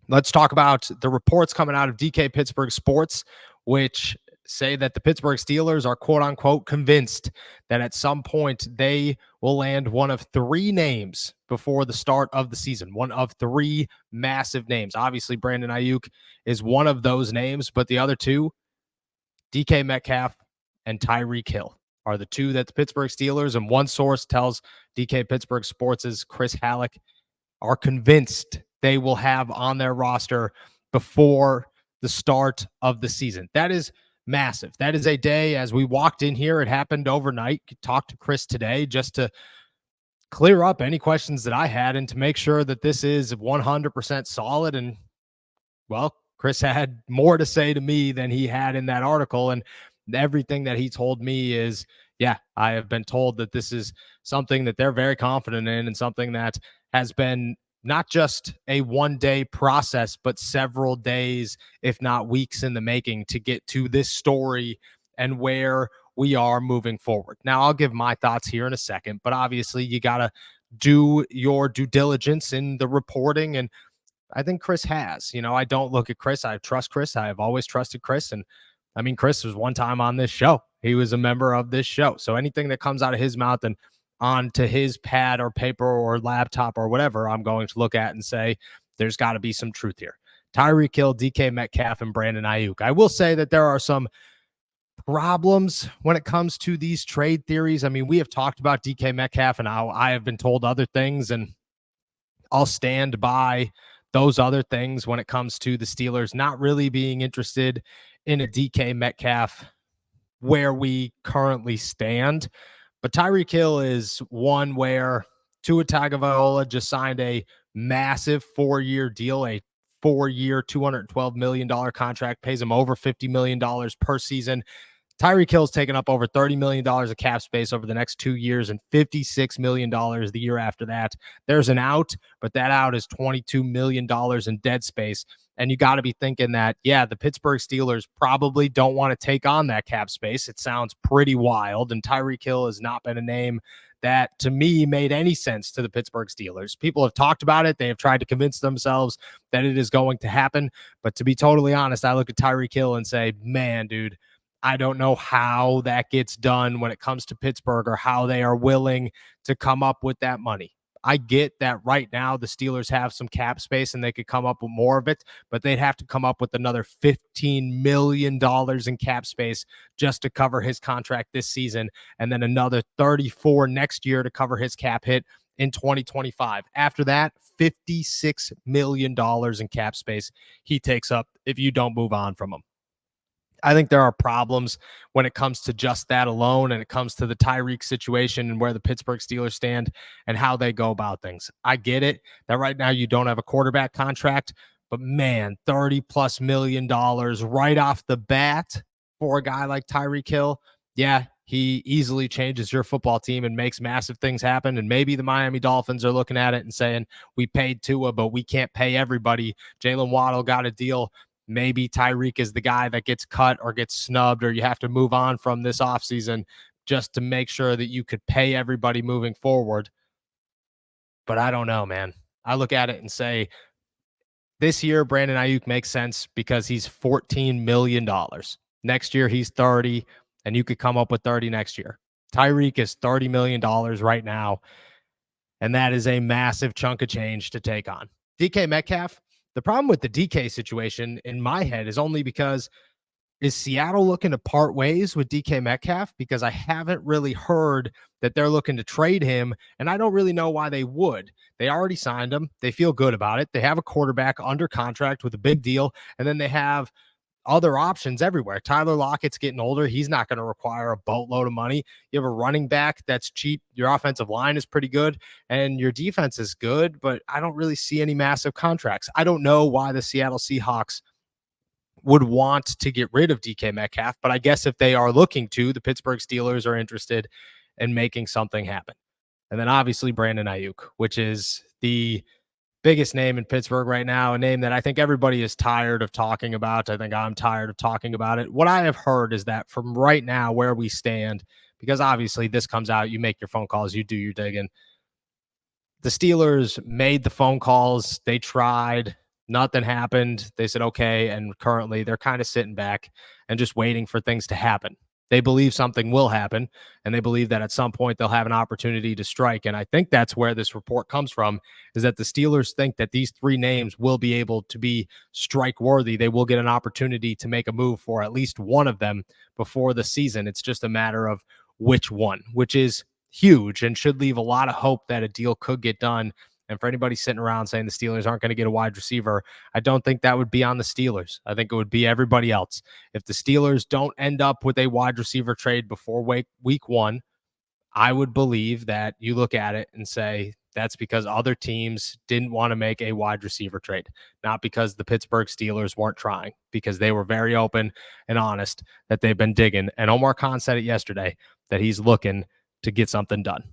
Let's talk about the reports coming out of DK Pittsburgh Sports, which say that the Pittsburgh Steelers are quote unquote convinced that at some point they will land one of three names before the start of the season. One of three massive names. Obviously, Brandon Ayuk is one of those names, but the other two, DK Metcalf and Tyreek Hill, are the two that the Pittsburgh Steelers, and one source tells DK Pittsburgh Sports' Chris Halleck, are convinced they will have on their roster before the start of the season. That is massive. That is a day, as we walked in here, it happened overnight. Talked to Chris today just to clear up any questions that I had and to make sure that this is 100% solid. And well, Chris had more to say to me than he had in that article. And everything that he told me is, yeah, I have been told that this is something that they're very confident in and something that has been not just a one-day process, but several days, if not weeks in the making to get to this story and where we are moving forward. Now, I'll give my thoughts here in a second, but obviously you got to do your due diligence in the reporting. And I think Chris has. I don't look at Chris. I trust Chris. I have always trusted Chris. And I mean, Chris was one time on this show. He was a member of this show. So anything that comes out of his mouth and onto his pad or paper or laptop or whatever, I'm going to look at and say, there's got to be some truth here. Tyreek Hill, DK Metcalf, and Brandon Ayuk. I will say that there are some problems when it comes to these trade theories. I mean, we have talked about DK Metcalf and how I have been told other things, and I'll stand by those other things when it comes to the Steelers not really being interested in a DK Metcalf where we currently stand. But Tyreek Hill is one where Tua Tagovailoa just signed a massive 4-year deal, a 4-year, $212 million contract, pays him over $50 million per season. Tyreek Hill's taken up over $30 million of cap space over the next 2 years and $56 million the year after that. There's an out, but that out is $22 million in dead space. And you got to be thinking that, yeah, the Pittsburgh Steelers probably don't want to take on that cap space. It sounds pretty wild. And Tyreek Hill has not been a name that, to me, made any sense to the Pittsburgh Steelers. People have talked about it. They have tried to convince themselves that it is going to happen. But to be totally honest, I look at Tyreek Hill and say, man, dude, I don't know how that gets done when it comes to Pittsburgh or how they are willing to come up with that money. I get that right now the Steelers have some cap space and they could come up with more of it, but they'd have to come up with another $15 million in cap space just to cover his contract this season, and then another 34 next year to cover his cap hit in 2025. After that, $56 million in cap space he takes up if you don't move on from him. I think there are problems when it comes to just that alone, and it comes to the Tyreek situation and where the Pittsburgh Steelers stand and how they go about things. I get it that right now you don't have a quarterback contract, but man, $30+ million right off the bat for a guy like Tyreek Hill. Yeah, he easily changes your football team and makes massive things happen. And maybe the Miami Dolphins are looking at it and saying, we paid Tua, but we can't pay everybody. Jalen Waddle got a deal. Maybe Tyreek is the guy that gets cut or gets snubbed, or you have to move on from this offseason just to make sure that you could pay everybody moving forward. But I don't know, man. I look at it and say, this year, Brandon Ayuk makes sense because he's $14 million. Next year, he's 30, and you could come up with 30 next year. Tyreek is $30 million right now, and that is a massive chunk of change to take on. DK Metcalf, the problem with the DK situation in my head is only because, is Seattle looking to part ways with DK Metcalf? Because I haven't really heard that they're looking to trade him, and I don't really know why they would. They already signed him. They feel good about it. They have a quarterback under contract with a big deal, and then they have other options everywhere. Tyler Lockett's getting older. He's not going to require a boatload of money. You have a running back that's cheap. Your offensive line is pretty good, and your defense is good, but I don't really see any massive contracts. I don't know why the Seattle Seahawks would want to get rid of DK Metcalf, but I guess if they are looking to, the Pittsburgh Steelers are interested in making something happen. And then obviously Brandon Ayuk, which is the biggest name in Pittsburgh right now, a name that I think everybody is tired of talking about. I think I'm tired of talking about it. What I have heard is that from right now where we stand, because obviously this comes out, you make your phone calls, you do your digging. The Steelers made the phone calls. They tried. Nothing happened. They said, okay. And currently they're kind of sitting back and just waiting for things to happen. They believe something will happen, and they believe that at some point they'll have an opportunity to strike. And I think that's where this report comes from, is that the Steelers think that these three names will be able to be strike worthy. They will get an opportunity to make a move for at least one of them before the season. It's just a matter of which one, which is huge and should leave a lot of hope that a deal could get done. And for anybody sitting around saying the Steelers aren't going to get a wide receiver, I don't think that would be on the Steelers. I think it would be everybody else. If the Steelers don't end up with a wide receiver trade before week one, I would believe that you look at it and say that's because other teams didn't want to make a wide receiver trade, not because the Pittsburgh Steelers weren't trying, because they were very open and honest that they've been digging. And Omar Khan said it yesterday that he's looking to get something done.